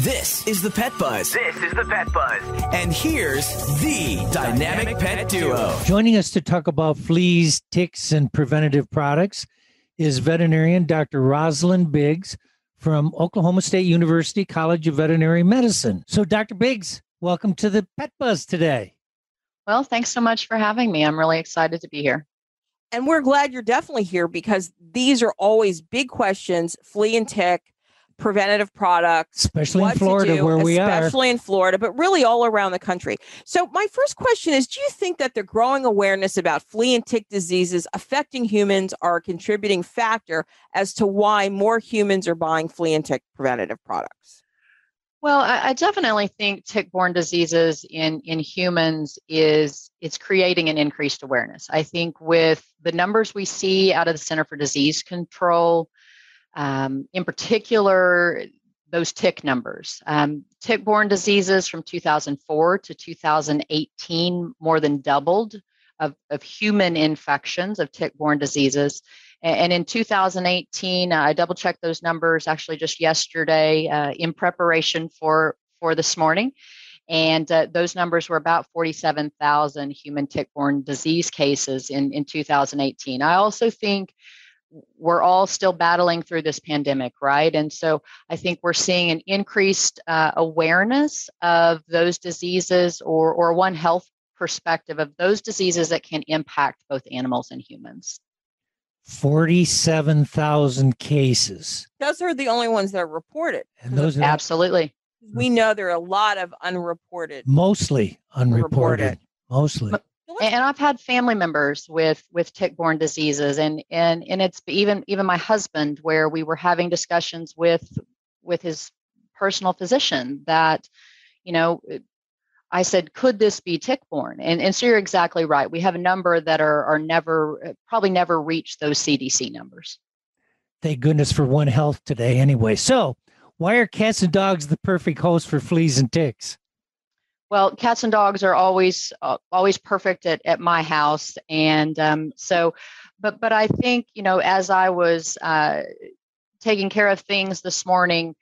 This is the Pet Buzz. And here's the dynamic pet duo. Joining us to talk about fleas, ticks, and preventative products is veterinarian Dr. Rosslyn Biggs from Oklahoma State University College of Veterinary Medicine. So, Dr. Biggs, welcome to the Pet Buzz today. Well, thanks so much for having me. I'm really excited to be here. And we're glad you're definitely here because these are always big questions, flea and tick, preventative products. Especially in Florida where we are. Especially in Florida, but really all around the country. So my first question is, do you think that the growing awareness about flea and tick diseases affecting humans are a contributing factor as to why more humans are buying flea and tick preventative products? Well, I definitely think tick-borne diseases in humans it's creating an increased awareness. I think with the numbers we see out of the Center for Disease Control, in particular, those tick numbers, tick-borne diseases from 2004 to 2018 more than doubled of human infections of tick-borne diseases. And in 2018, I double-checked those numbers actually just yesterday in preparation for this morning. And those numbers were about 47,000 human tick-borne disease cases in 2018. I also think we're all still battling through this pandemic, right? And so I think we're seeing an increased awareness of those diseases or one health perspective of those diseases that can impact both animals and humans. 47,000 cases. Those are the only ones that are reported. And those are absolutely. We know there are a lot of unreported. Mostly unreported. Mostly. And I've had family members with tick-borne diseases, and it's even my husband, where we were having discussions with his personal physician that, I said, could this be tick-borne? And so you're exactly right. We have a number that are probably never reach those CDC numbers. Thank goodness for One Health today anyway. So why are cats and dogs the perfect host for fleas and ticks? Well, cats and dogs are always perfect at my house. And but I think, as I was taking care of things this morning,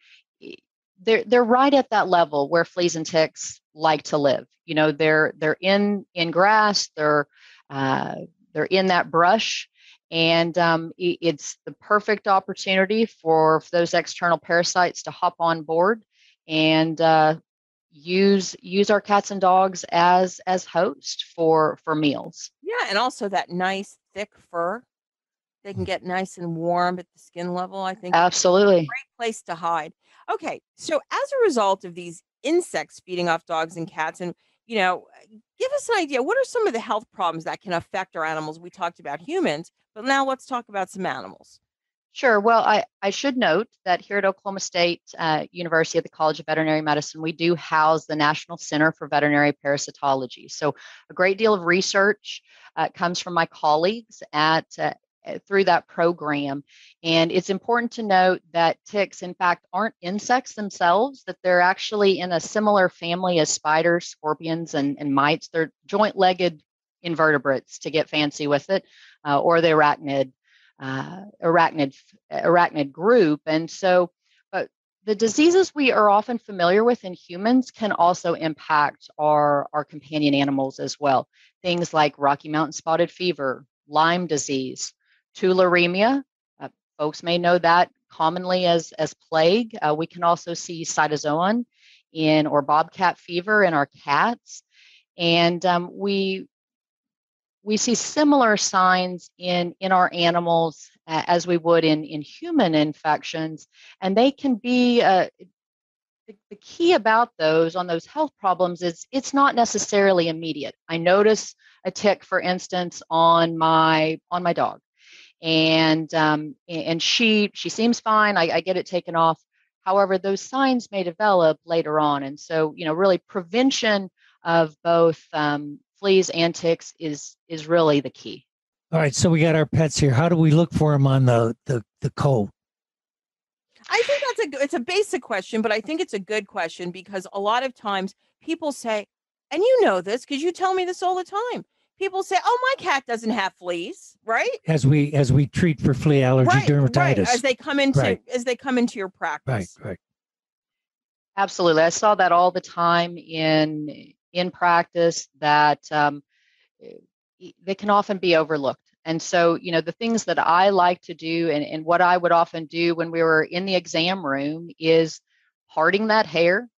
they're right at that level where fleas and ticks like to live. They're in grass, they're in that brush, and it's the perfect opportunity for those external parasites to hop on board and use our cats and dogs as host for meals. Yeah, and also that nice thick fur. They can get nice and warm at the skin level, I think. Absolutely. It's a great place to hide. Okay, so as a result of these insects feeding off dogs and cats, and give us an idea, what are some of the health problems that can affect our animals? We talked about humans, but now let's talk about some animals. Sure. Well, I should note that here at Oklahoma State University at the College of Veterinary Medicine, we do house the National Center for Veterinary Parasitology. So a great deal of research comes from my colleagues through that program. And it's important to note that ticks, in fact, aren't insects themselves, that they're actually in a similar family as spiders, scorpions, and mites. They're joint-legged invertebrates, to get fancy with it, or the arachnid group. And so, but the diseases we are often familiar with in humans can also impact our companion animals as well. Things like Rocky Mountain spotted fever, Lyme disease, tularemia. Folks may know that commonly as plague. We can also see cytozoan or bobcat fever in our cats. And we see similar signs in our animals as we would in human infections. And they can be, the key about those health problems is it's not necessarily immediate. I notice a tick, for instance, on my dog. And she seems fine. I get it taken off. However, those signs may develop later on. And so, really prevention of both fleas and ticks is really the key. All right. So we got our pets here. How do we look for them on the coat? I think it's a basic question, but I think it's a good question because a lot of times people say, and you know this because you tell me this all the time. People say, "Oh, my cat doesn't have fleas," right? As we treat for flea allergy dermatitis, right. As they come into your practice, right. Absolutely. I saw that all the time in practice that they can often be overlooked. And so, the things that I like to do and what I would often do when we were in the exam room is parting that hair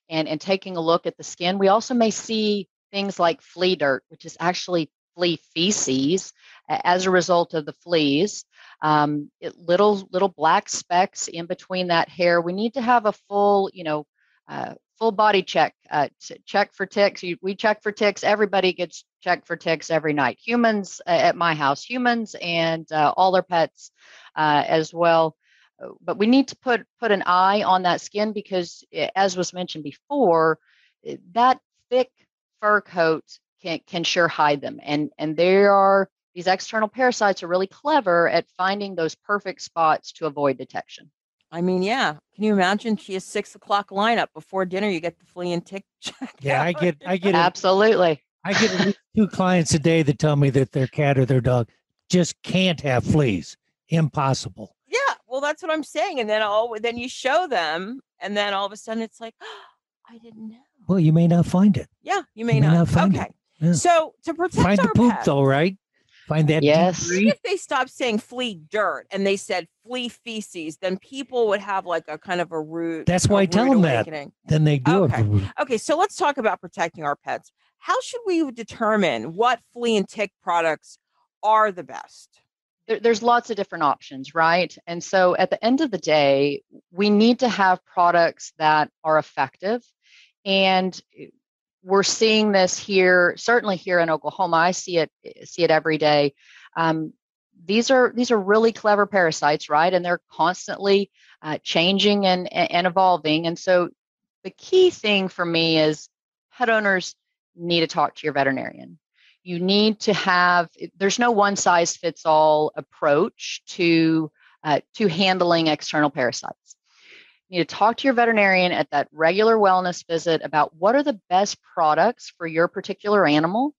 and taking a look at the skin. We also may see things like flea dirt, which is actually flea feces as a result of the fleas. Little black specks in between that hair. We need to have a full, full body check. Check for ticks. We check for ticks. Everybody gets checked for ticks every night. Humans at my house, humans and all their pets as well. But we need to put an eye on that skin because, as was mentioned before, that thick fur coat can sure hide them. And these external parasites are really clever at finding those perfect spots to avoid detection. I mean, yeah. Can you imagine? She has 6 o'clock lineup before dinner. You get the flea and tick check. Yeah, I get Absolutely. I get at least 2 clients a day that tell me that their cat or their dog just can't have fleas. Impossible. Yeah, well, that's what I'm saying. And then you show them, and then all of a sudden it's like, oh, I didn't know. Well, you may not find it. Yeah, you may not find it. Yeah. So to protect find our the poop pets, though, right? Find that. Yes. Even if they stopped saying flea dirt and they said flea feces, then people would have like a kind of a rude. That's why I tell them awakening. That. Then they do. Okay. Okay. So let's talk about protecting our pets. How should we determine what flea and tick products are the best? There's lots of different options, right? And so at the end of the day, we need to have products that are effective. And we're seeing this here, certainly here in Oklahoma. I see it every day. These are really clever parasites, right? And they're constantly changing and evolving. And so the key thing for me is pet owners need to talk to your veterinarian. You need to have. There's no one size fits all approach to handling external parasites. You need to talk to your veterinarian at that regular wellness visit about what are the best products for your particular animal,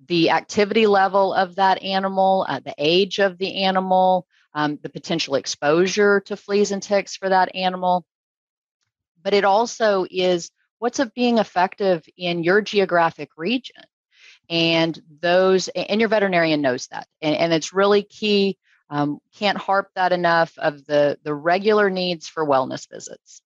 the activity level of that animal, the age of the animal, the potential exposure to fleas and ticks for that animal. But it also is what's it being effective in your geographic region. And your veterinarian knows that. And it's really key. Can't harp that enough of the regular needs for wellness visits.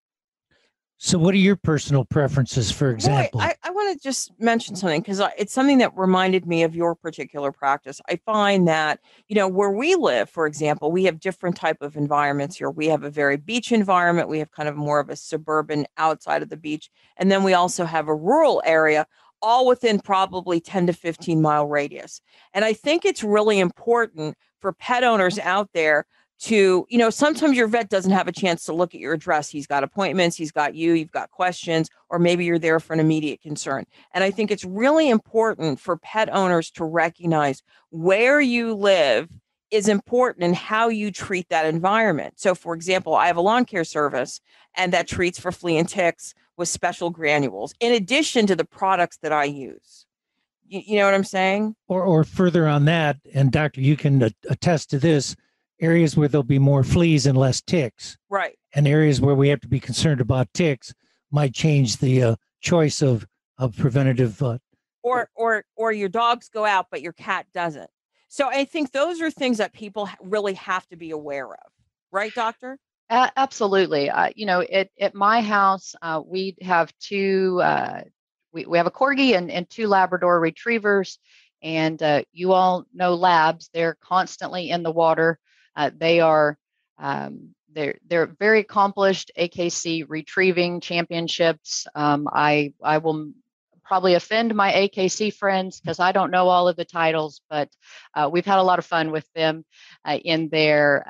So what are your personal preferences, for example? Well, I want to just mention something because it's something that reminded me of your particular practice. I find that, where we live, for example, we have different type of environments here. We have a very beach environment. We have kind of more of a suburban outside of the beach. And then we also have a rural area, all within probably 10 to 15 mile radius. And I think it's really important for pet owners out there to, sometimes your vet doesn't have a chance to look at your address. He's got appointments, he's got you've got questions, or maybe you're there for an immediate concern. And I think it's really important for pet owners to recognize where you live is important in how you treat that environment. So, for example, I have a lawn care service and that treats for flea and ticks with special granules, in addition to the products that I use. You know what I'm saying? Or further on that, and Doctor, you can attest to this, areas where there'll be more fleas and less ticks. Right. And areas where we have to be concerned about ticks might change the choice of preventative. Or your dogs go out, but your cat doesn't. So I think those are things that people really have to be aware of. Right, Doctor? Absolutely. At my house, we have two, we have a Corgi and two Labrador retrievers. And you all know labs, they're constantly in the water. They are they're very accomplished AKC retrieving championships. I will probably offend my AKC friends because I don't know all of the titles, but we've had a lot of fun with them in their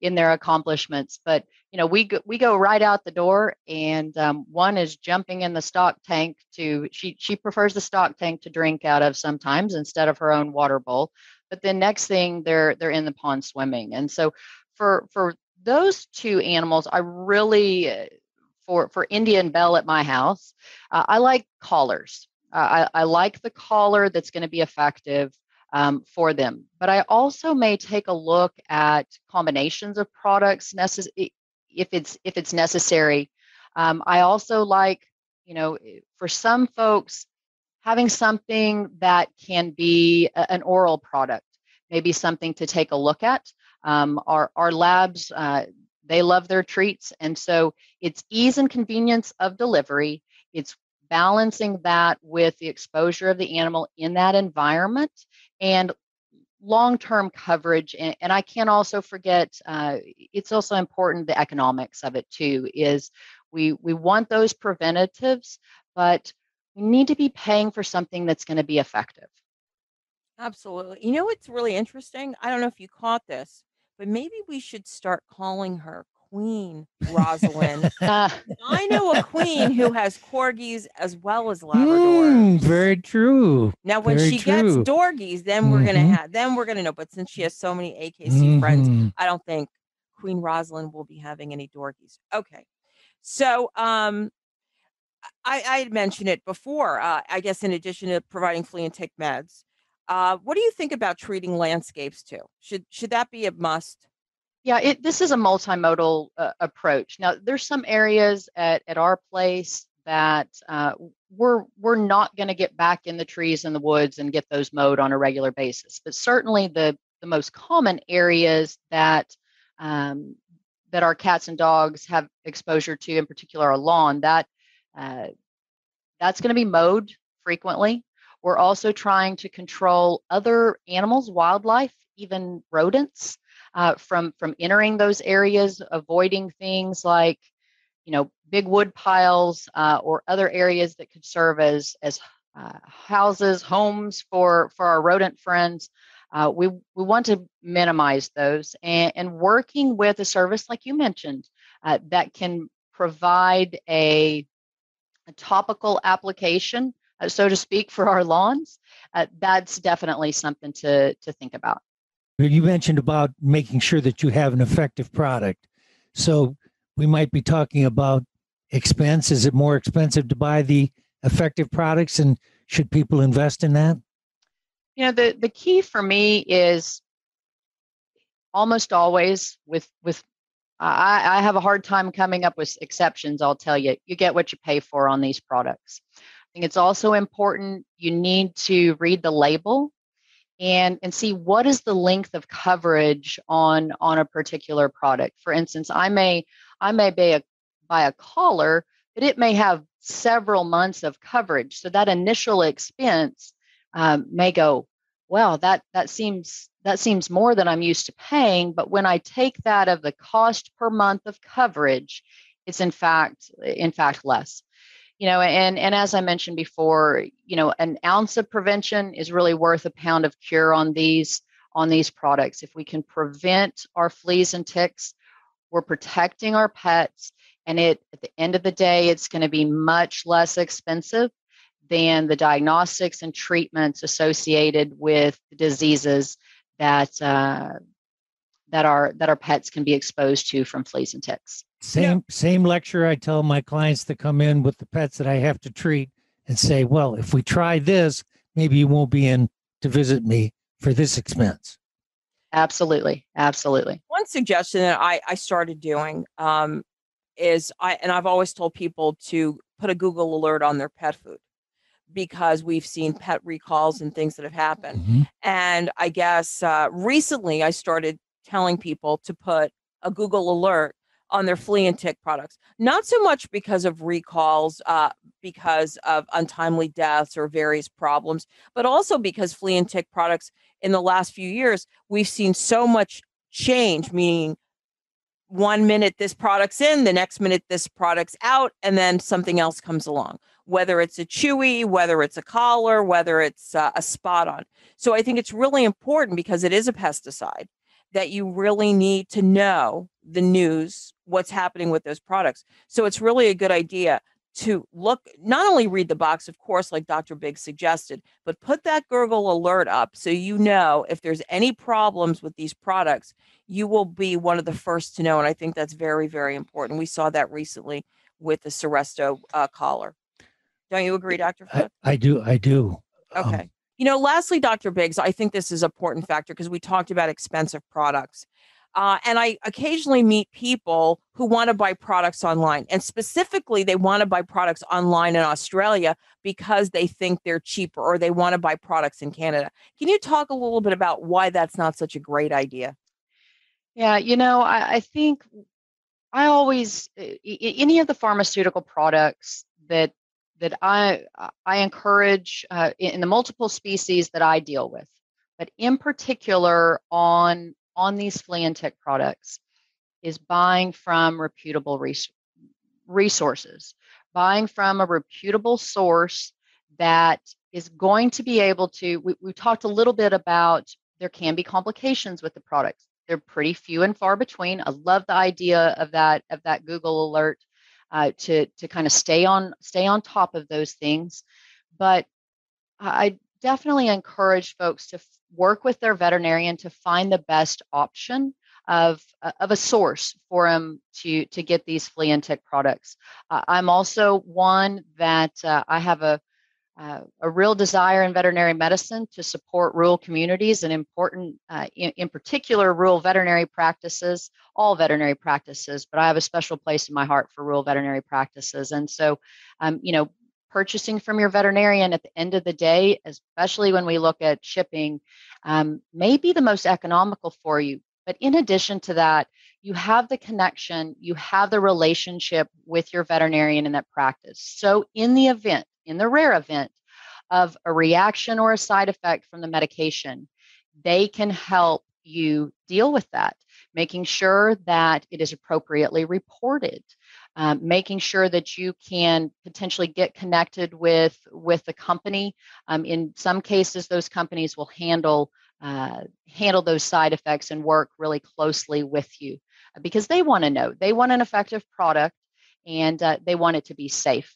accomplishments. But we go right out the door, and one is jumping in the stock tank she prefers the stock tank to drink out of sometimes instead of her own water bowl. But then next thing they're in the pond swimming. And so for those two animals, I really for Indian Belle at my house, I like collars. I like the collar that's going to be effective for them. But I also may take a look at combinations of products if it's necessary I also like, for some folks, having something that can be an oral product, maybe something to take a look at. Our labs, they love their treats. And so it's ease and convenience of delivery. It's balancing that with the exposure of the animal in that environment and long-term coverage. And I can't also forget, it's also important, the economics of it too, is we want those preventatives, but we need to be paying for something that's going to be effective. Absolutely. You know what's really interesting? I don't know if you caught this, but maybe we should start calling her Queen Rosslyn. I know a queen who has corgis as well as Labradors. Very true. Now, when Very she true. gets dorgies, then we're gonna know. But since she has so many AKC friends, I don't think Queen Rosalind will be having any dorgies. Okay, so I had mentioned it before. I guess in addition to providing flea and tick meds, what do you think about treating landscapes too? Should that be a must? Yeah, this is a multimodal approach. Now, there's some areas at our place that we're not going to get back in the trees and the woods and get those mowed on a regular basis. But certainly the most common areas that that our cats and dogs have exposure to, in particular our lawn, that's going to be mowed frequently. We're also trying to control other animals, wildlife, even rodents, from entering those areas, avoiding things like, big wood piles or other areas that could serve as houses, homes for our rodent friends. We want to minimize those, and working with a service like you mentioned that can provide a topical application, so to speak, for our lawns. That's definitely something to think about. You mentioned about making sure that you have an effective product. So we might be talking about expense. Is it more expensive to buy the effective products, and should people invest in that? The key for me is almost always with I have a hard time coming up with exceptions. I'll tell you, you get what you pay for on these products. I think it's also important, you need to read the label and see what is the length of coverage on a particular product. For instance, I may buy a collar, but it may have several months of coverage. So that initial expense may go, well, that seems more than I'm used to paying. But when I take that of the cost per month of coverage, it's in fact less. And as I mentioned before, an ounce of prevention is really worth a pound of cure on these products. If we can prevent our fleas and ticks, we're protecting our pets, and at the end of the day, it's going to be much less expensive than the diagnostics and treatments associated with the diseases that our pets can be exposed to from fleas and ticks. Same lecture I tell my clients that come in with the pets that I have to treat, and say, well, if we try this, maybe you won't be in to visit me for this expense. Absolutely. One suggestion that I started doing is I've always told people to put a Google alert on their pet food, because we've seen pet recalls and things that have happened. Mm-hmm. And I guess recently I started telling people to put a Google alert on their flea and tick products, not so much because of recalls, because of untimely deaths or various problems, but also because flea and tick products in the last few years, we've seen so much change, meaning 1 minute this product's in, the next minute this product's out, and then something else comes along, whether it's a chewy, whether it's a collar, whether it's a spot on. So I think it's really important, because it is a pesticide, that you really need to know the news, what's happening with those products. So it's really a good idea to look, not only read the box, of course, like Dr. Biggs suggested, but put that Google alert up so you know if there's any problems with these products, you will be one of the first to know. And I think that's very, very important. We saw that recently with the Seresto collar. Don't you agree, Dr. Foote? I do. Okay. Lastly, Dr. Biggs, I think this is an important factor, because we talked about expensive products. And I occasionally meet people who want to buy products online. And specifically, they want to buy products online in Australia because they think they're cheaper, or they want to buy products in Canada. Can you talk a little bit about why that's not such a great idea? Yeah, I think I always any of the pharmaceutical products that I encourage in the multiple species that I deal with, but in particular on these flea and tick products, is buying from reputable resources, buying from a reputable source that is going to be able to. We talked a little bit about there can be complications with the products. They're pretty few and far between. I love the idea of that Google alert to kind of stay on top of those things. But I definitely encourage folks to work with their veterinarian to find the best option of a source for them to get these flea and tick products. I'm also one that I have a real desire in veterinary medicine to support rural communities and in particular, rural veterinary practices, all veterinary practices, but I have a special place in my heart for rural veterinary practices. And so, purchasing from your veterinarian at the end of the day, especially when we look at shipping, may be the most economical for you. But in addition to that, you have the connection, you have the relationship with your veterinarian in that practice. So in the rare event of a reaction or a side effect from the medication, they can help you deal with that, making sure that it is appropriately reported, making sure that you can potentially get connected with the company. In some cases, those companies will handle those side effects and work really closely with you because they want to know. They want an effective product, and they want it to be safe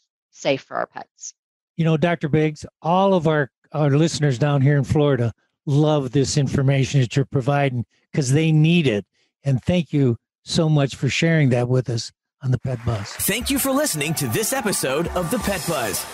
for our pets. Dr. Biggs, all of our listeners down here in Florida love this information that you're providing because they need it. And thank you so much for sharing that with us on the Pet Buzz. Thank you for listening to this episode of the Pet Buzz.